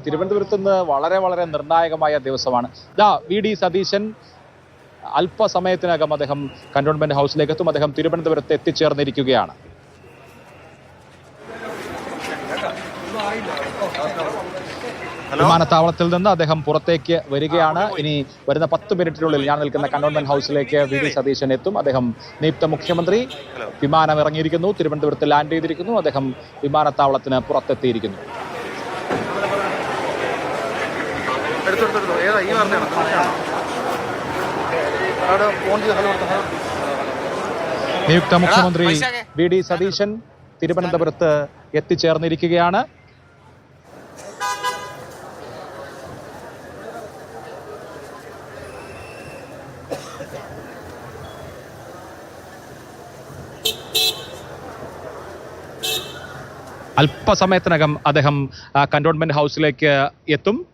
തിരുവനന്തപുരത്ത് നിന്ന് വളരെ വളരെ നിർണായകമായ ദിവസമാണ്. വി.ഡി. സതീശൻ അല്പസമയത്തിനകം അദ്ദേഹം കന്റോൺമെന്റ് ഹൗസിലേക്ക് എത്തും. അദ്ദേഹം തിരുവനന്തപുരത്ത് എത്തിച്ചേർന്നിരിക്കുകയാണ്. വിമാനത്താവളത്തിൽ നിന്ന് അദ്ദേഹം പുറത്തേക്ക് വരികയാണ്. ഇനി വരുന്ന 10 മിനിറ്റിനുള്ളിൽ ഞാൻ നിൽക്കുന്ന കന്റോൺമെന്റ് ഹൗസിലേക്ക് വി.ഡി. സതീശൻ എത്തും. അദ്ദേഹം നിയുക്ത മുഖ്യമന്ത്രി വിമാനം ഇറങ്ങിയിരിക്കുന്നു, തിരുവനന്തപുരത്ത് ലാൻഡ് ചെയ്തിരിക്കുന്നു. അദ്ദേഹം വിമാനത്താവളത്തിന് പുറത്തെത്തിയിരിക്കുന്നു. നിയുക്ത മുഖ്യമന്ത്രി വി.ഡി. സതീശൻ തിരുവനന്തപുരത്ത് എത്തിച്ചേർന്നിരിക്കുകയാണ്. അല്പസമയത്തിനകം അദ്ദേഹം കന്റോൺമെന്റ് ഹൗസിലേക്ക് എത്തും.